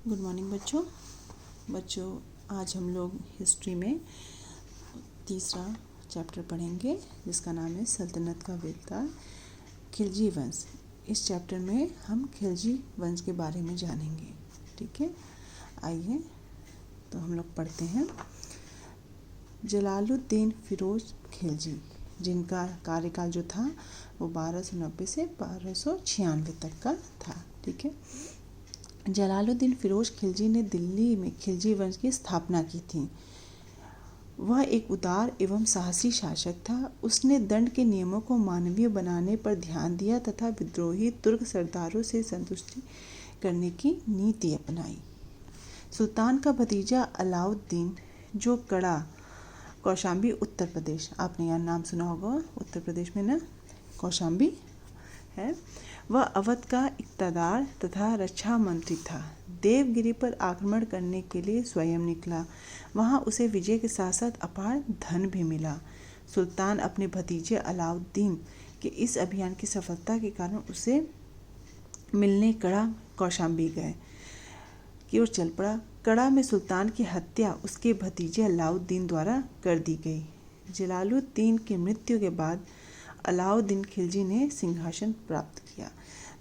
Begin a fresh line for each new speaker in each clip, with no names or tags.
Good morning बच्चों आज हम लोग हिस्ट्री में तीसरा चैप्टर पढ़ेंगे जिसका नाम है सल्तनत का विस्तार खिलजी वंश। इस चैप्टर में हम खिलजी वंश के बारे में जानेंगे। ठीक है, आइए तो हम लोग पढ़ते हैं। जलालुद्दीन फिरोज खिलजी, जिनका कार्यकाल जो था वो 1290 से 1296 तक का था। ठीक है, जलालुद्दीन फिरोज खिलजी ने दिल्ली में खिलजी वंश की स्थापना की थी। वह एक उदार एवं साहसी शासक था। उसने दंड के नियमों को मानवीय बनाने पर ध्यान दिया तथा विद्रोही तुर्क सरदारों से संतुष्टि करने की नीति अपनाई। सुल्तान का भतीजा अलाउद्दीन, जो कड़ा कौशाम्बी उत्तर प्रदेश, आपने यहाँ नाम सुना होगा, उत्तर प्रदेश में ना कौशाम्बी है, वह अवध का इक़्तिदार तथा रक्षा मंत्री था। देवगिरी पर आक्रमण करने के लिए स्वयं निकला। वहां उसे विजय के साथ साथ अपार धन भी मिला। सुल्तान अपने भतीजे अलाउद्दीन के इस अभियान की सफलता के कारण उसे मिलने कड़ा कौशाम्बी गए की ओर चल पड़ा। कड़ा में सुल्तान की हत्या उसके भतीजे अलाउद्दीन द्वारा कर दी गई। जलालुद्दीन की मृत्यु के बाद अलाउद्दीन खिलजी ने सिंहासन प्राप्त किया।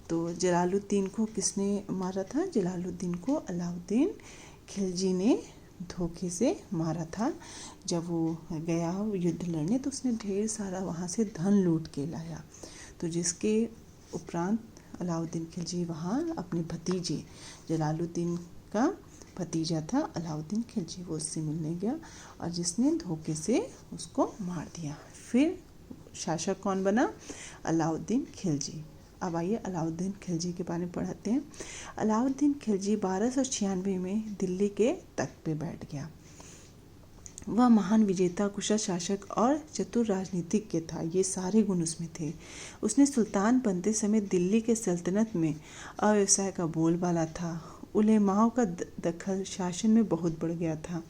तो जलालुद्दीन को किसने मारा था? जलालुद्दीन को अलाउद्दीन खिलजी ने धोखे से मारा था। जब वो गया युद्ध लड़ने तो उसने ढेर सारा वहाँ से धन लूट के लाया। तो जिसके उपरांत अलाउद्दीन खिलजी वहाँ अपने भतीजे, जलालुद्दीन का भतीजा था अलाउद्दीन खिलजी, वो उससे मिलने गया और जिसने धोखे से उसको मार दिया। फिर शासक कौन बना? अलाउद्दीन खिलजी। अब आइए अलाउद्दीन खिलजी के बारे में पढ़ते हैं। अलाउद्दीन खिलजी 1296 में दिल्ली के तख्त पे बैठ गया। वह महान विजेता, कुशल शासक और चतुर राजनीतिज्ञ था। ये सारे गुण उसमें थे। उसने सुल्तान बनते समय दिल्ली के सल्तनत में अव्यवसाय का बोलबाला था। उलेमाओं का दखल शासन में बहुत बढ़ गया था।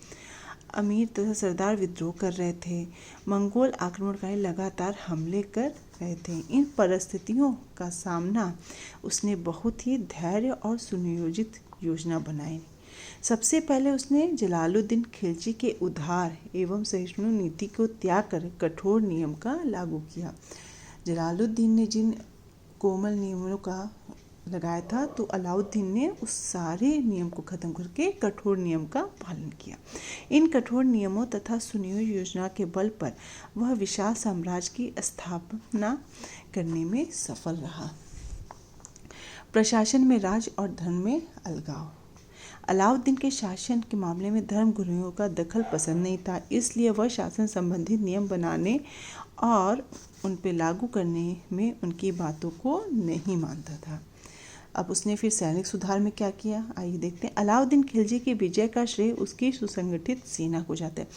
अमीर तथा सरदार विद्रोह कर रहे थे। मंगोल आक्रमणकारी लगातार हमले कर रहे थे। इन परिस्थितियों का सामना उसने बहुत ही धैर्य और सुनियोजित योजना बनाई। सबसे पहले उसने जलालुद्दीन खिलजी के उदार एवं सहिष्णु नीति को त्याग कर कठोर नियम का लागू किया। जलालुद्दीन ने जिन कोमल नियमों का लगाया था तो अलाउद्दीन ने उस सारे नियम को खत्म करके कठोर नियम का पालन किया। इन कठोर नियमों तथा सुनियोजित योजना के बल पर वह विशाल साम्राज्य की स्थापना करने में सफल रहा। प्रशासन में राज और धर्म में अलगाव। अलाउद्दीन के शासन के मामले में धर्मगुरुओं का दखल पसंद नहीं था, इसलिए वह शासन संबंधी नियम बनाने और उन पर लागू करने में उनकी बातों को नहीं मानता था। अब उसने फिर सैनिक सुधार में क्या किया, आइए देखते हैं। अलाउद्दीन खिलजी की विजय का श्रेय उसकी सुसंगठित सेना को जाता है।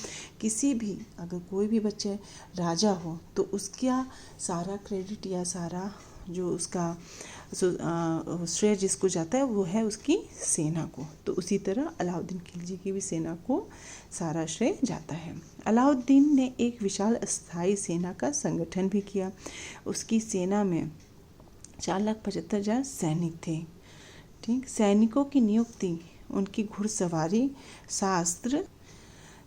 किसी भी अगर कोई भी बच्चे राजा हो तो उसका सारा क्रेडिट या सारा जो उसका श्रेय जिसको जाता है वो है उसकी सेना को। तो उसी तरह अलाउद्दीन खिलजी की भी सेना को सारा श्रेय जाता है। अलाउद्दीन ने एक विशाल अस्थायी सेना का संगठन भी किया। उसकी सेना में 4,75,000 सैनिक थे। ठीक, सैनिकों की नियुक्ति उनकी घुड़सवारी, शास्त्र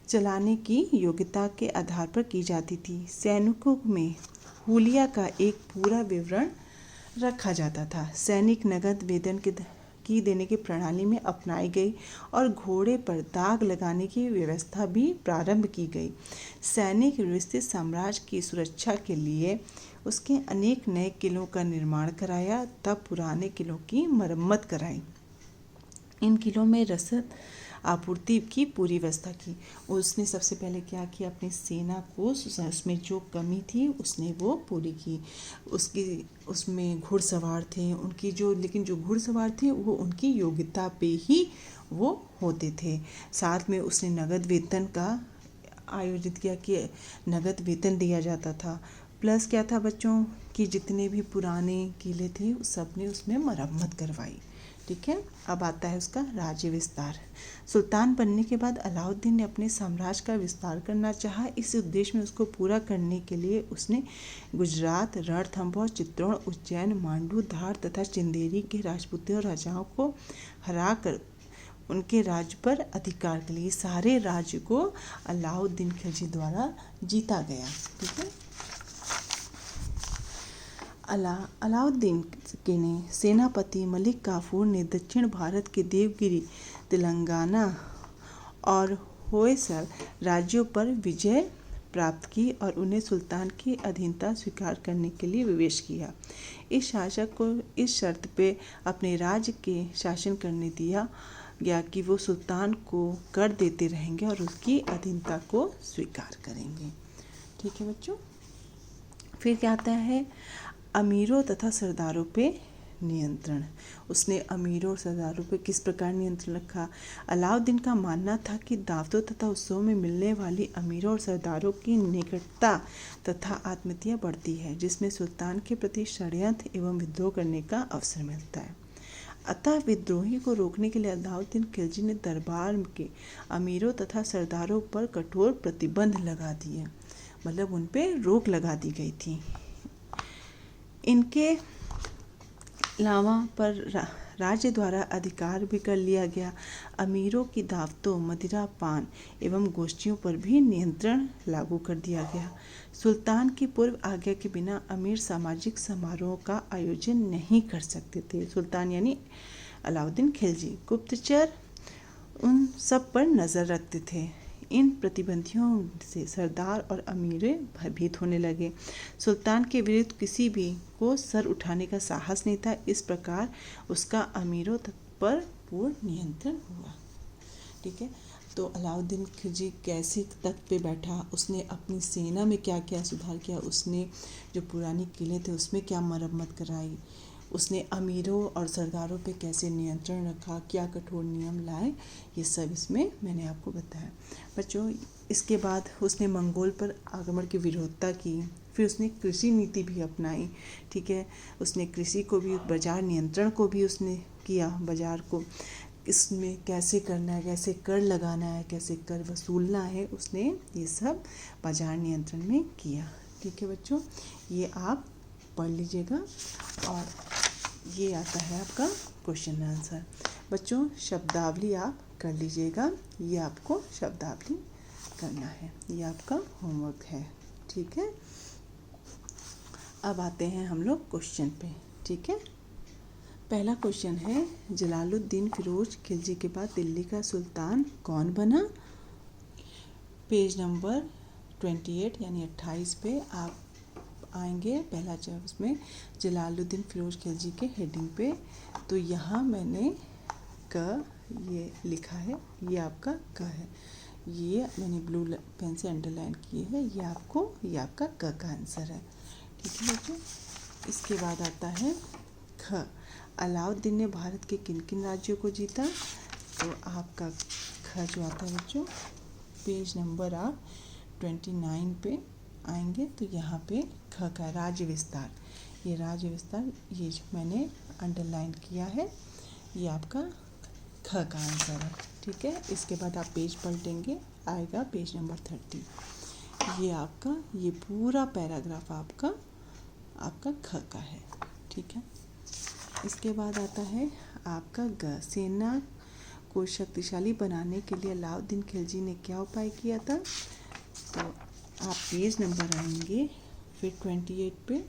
चलाने की योग्यता के आधार पर की जाती थी। सैनिकों में हुलिया का एक पूरा विवरण रखा जाता था। सैनिक नगद वेतन की देने की प्रणाली में अपनाई गई और घोड़े पर दाग लगाने की व्यवस्था भी प्रारंभ की गई। सैनिक व्यवस्थित साम्राज्य की सुरक्षा के लिए उसके अनेक नए किलों का निर्माण कराया, तब पुराने किलों की मरम्मत कराई। इन किलों में रसद आपूर्ति की पूरी व्यवस्था की। उसने सबसे पहले क्या किया, अपनी सेना को उसमें जो कमी थी उसने वो पूरी की। उसमें घुड़सवार थे उनकी लेकिन जो घुड़सवार थे वो उनकी योग्यता पे ही वो होते थे। साथ में उसने नगद वेतन का आयोजित किया कि नगद वेतन दिया जाता था। प्लस क्या था बच्चों कि जितने भी पुराने किले थे सब ने उसमें मरम्मत करवाई। ठीक है, अब आता है उसका राज्य विस्तार। सुल्तान बनने के बाद अलाउद्दीन ने अपने साम्राज्य का विस्तार करना चाहा। इस उद्देश्य में उसको पूरा करने के लिए उसने गुजरात, रणथंभौर, चित्तौड़, उज्जैन, मांडू, धार तथा चंदेरी के राजपूतों और राजाओं को हराकर उनके राज्य पर अधिकार के लिए। सारे राज्य को अलाउद्दीन खिलजी द्वारा जीता गया। ठीक है। अलाउद्दीन के ने सेनापति मलिक काफूर ने दक्षिण भारत के देवगिरी, तेलंगाना और होयसल राज्यों पर विजय प्राप्त की और उन्हें सुल्तान की अधीनता स्वीकार करने के लिए विवश किया। इस शासक को इस शर्त पे अपने राज्य के शासन करने दिया गया कि वो सुल्तान को कर देते रहेंगे और उसकी अधीनता को स्वीकार करेंगे। ठीक है बच्चों। फिर क्या आता है, अमीरों तथा सरदारों पे नियंत्रण। उसने अमीरों और सरदारों पे किस प्रकार नियंत्रण रखा। अलाउद्दीन का मानना था कि दावतों तथा उत्सवों में मिलने वाली अमीरों और सरदारों की निकटता तथा आत्मीयता बढ़ती है, जिसमें सुल्तान के प्रति षड्यंत्र एवं विद्रोह करने का अवसर मिलता है। अतः विद्रोही को रोकने के लिए अलाउद्दीन खिलजी ने दरबार के अमीरों तथा सरदारों पर कठोर प्रतिबंध लगा दिए, मतलब उन पे रोक लगा दी गई थी। इनके अलावा पर राज्य द्वारा अधिकार भी कर लिया गया। अमीरों की दावतों, मदिरा पान एवं गोष्ठियों पर भी नियंत्रण लागू कर दिया गया। सुल्तान की पूर्व आज्ञा के बिना अमीर सामाजिक समारोह का आयोजन नहीं कर सकते थे। सुल्तान यानी अलाउद्दीन खिलजी गुप्तचर उन सब पर नज़र रखते थे। इन प्रतिबंधियों से सरदार और अमीरें भयभीत होने लगे। सुल्तान के विरुद्ध किसी भी को सर उठाने का साहस नहीं था। इस प्रकार उसका अमीरों पर पूर्ण नियंत्रण हुआ। ठीक है। तो अलाउद्दीन खिलजी कैसे तख्त पे बैठा, उसने अपनी सेना में क्या क्या सुधार किया, उसने जो पुरानी किले थे उसमें क्या मरम्मत कराई, उसने अमीरों और सरदारों पे कैसे नियंत्रण रखा, क्या कठोर नियम लाए, ये सब इसमें मैंने आपको बताया। बच्चों, इसके बाद उसने मंगोल पर आक्रमण की विरोधता की। फिर उसने कृषि नीति भी अपनाई। ठीक है। उसने कृषि को भी, बाजार नियंत्रण को भी उसने किया। बाजार को इसमें कैसे करना है, कैसे कर लगाना है, कैसे कर वसूलना है, उसने ये सब बाजार नियंत्रण में किया। ठीक है बच्चों, ये आप पढ़ लीजिएगा और ये आता है आपका क्वेश्चन आंसर। बच्चों, शब्दावली आप कर लीजिएगा। ये आपको शब्दावली करना है, ये आपका होमवर्क है। ठीक है। अब आते हैं हम लोग क्वेश्चन पे। ठीक है। पहला क्वेश्चन है, जलालुद्दीन फिरोज खिलजी के बाद दिल्ली का सुल्तान कौन बना। पेज नंबर 28 यानी 28 पे आप आएंगे। पहला जब उसमें जलालुद्दीन फिरोज खिलजी के हेडिंग पे, तो यहाँ मैंने क ये लिखा है, ये आपका क है, ये मैंने ब्लू पेन से अंडरलाइन किए है, ये आपका क का आंसर है। ठीक है बच्चों। इसके बाद आता है ख, अलाउद्दीन ने भारत के किन किन राज्यों को जीता। तो आपका ख जो आता है बच्चों, पेज नंबर आप 29 पे आएंगे, तो यहाँ पे ख का राज्य विस्तार, ये राज्य विस्तार ये जो मैंने अंडरलाइन किया है, ये आपका ख का आंसर है। ठीक है। इसके बाद आप पेज पलटेंगे, आएगा पेज नंबर 30। ये आपका ये पूरा पैराग्राफ आपका ख का है। ठीक है। इसके बाद आता है आपका ग, सेना को शक्तिशाली बनाने के लिए अलाउद्दीन खिलजी ने क्या उपाय किया था। तो आप पेज नंबर आएंगे फिर 28 पे,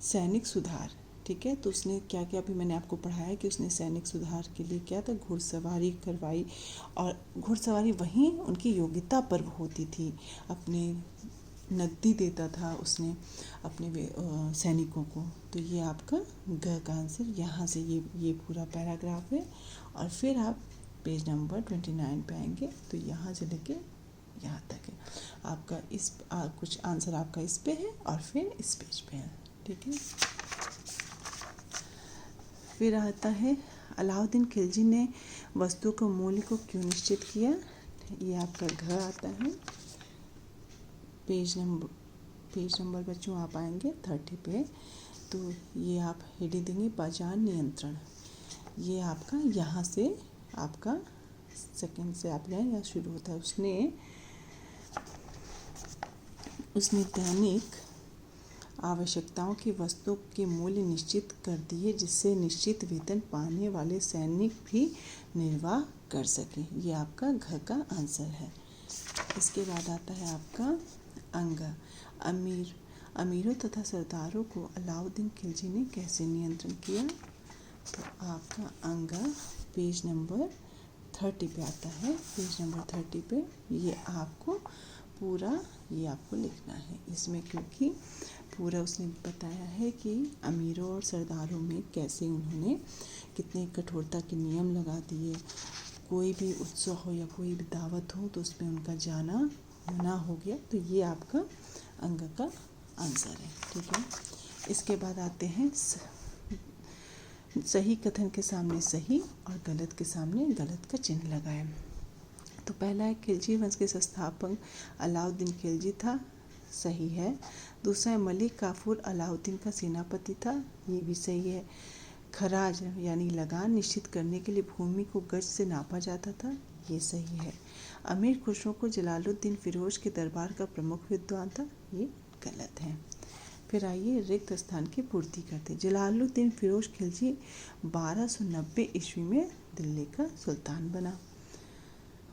सैनिक सुधार। ठीक है। तो उसने क्या क्या, अभी मैंने आपको पढ़ाया कि उसने सैनिक सुधार के लिए क्या था, घुड़सवारी करवाई, और घुड़सवारी वहीं उनकी योग्यता पर होती थी, अपने नकदी देता था उसने अपने सैनिकों को। तो ये आपका ग का आंसर यहाँ से ये पूरा पैराग्राफ है। और फिर आप पेज नंबर 29 पे आएंगे, तो यहाँ से लेके यहाँ तक है आपका। इस कुछ आंसर आपका इस पे है और फिर इस पेज पे है। ठीक है। फिर आता है, अलाउद्दीन खिलजी ने वस्तु के मूल्य को क्यों निश्चित किया। ये आपका घ आता है। पेज नंबर बच्चों आप आएंगे 30 पे, तो ये आप हेडिंग देंगे बाजार नियंत्रण। ये आपका यहाँ से आपका सेकंड से आप लें या शुरू होता है। उसने दैनिक आवश्यकताओं की वस्तुओं के मूल्य निश्चित कर दिए, जिससे निश्चित वेतन पाने वाले सैनिक भी निर्वाह कर सकें। ये आपका घ का आंसर है। इसके बाद आता है आपका अंग। अमीरों तथा सरदारों को अलाउद्दीन खिलजी ने कैसे नियंत्रण किया? तो आपका अंग पेज नंबर 30 पे आता है। पेज नंबर 30 पे ये आपको लिखना है इसमें, क्योंकि पूरा उसने बताया है कि अमीरों और सरदारों में कैसे उन्होंने कितने कठोरता के नियम लगा दिए। कोई भी उत्सव हो या कोई भी दावत हो तो उसमें उनका जाना मना हो गया। तो ये आपका अंग का आंसर है। ठीक है। इसके बाद आते हैं सही कथन के सामने सही और गलत के सामने गलत का चिन्ह लगाएं। तो पहला है खिलजी वंश के संस्थापक अलाउद्दीन खिलजी था, सही है। दूसरा है मलिक काफूर अलाउद्दीन का सेनापति था, ये भी सही है। खराज यानी लगान निश्चित करने के लिए भूमि को गज से नापा जाता था, ये सही है। अमीर खुसरो को जलालुद्दीन फिरोज के दरबार का प्रमुख विद्वान था, ये गलत है। फिर आइए रिक्त स्थान की पूर्ति करते। जलालुद्दीन फिरोज खिलजी 1290 ईस्वी में दिल्ली का सुल्तान बना।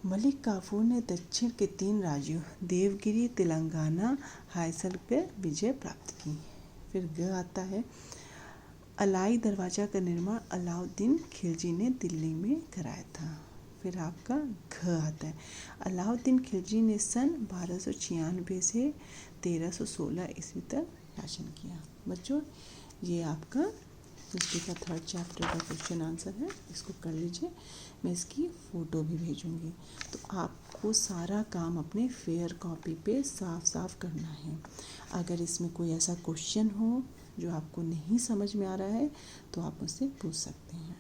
मलिक काफूर ने दक्षिण के 3 राज्यों देवगिरी, तेलंगाना, हायसल पर विजय प्राप्त की। फिर ग आता है अलाई दरवाज़ा का निर्माण अलाउद्दीन खिलजी ने दिल्ली में कराया था। फिर आपका घ आता है अलाउद्दीन खिलजी ने सन 1296 से 1316 ईस्वी तक शासन किया। बच्चों ये आपका हिस्ट्री का 3rd चैप्टर का क्वेश्चन आंसर है, इसको कर लीजिए। मैं इसकी फ़ोटो भी भेजूँगी। तो आपको सारा काम अपने फेयर कॉपी पे साफ साफ करना है। अगर इसमें कोई ऐसा क्वेश्चन हो जो आपको नहीं समझ में आ रहा है तो आप मुझसे पूछ सकते हैं।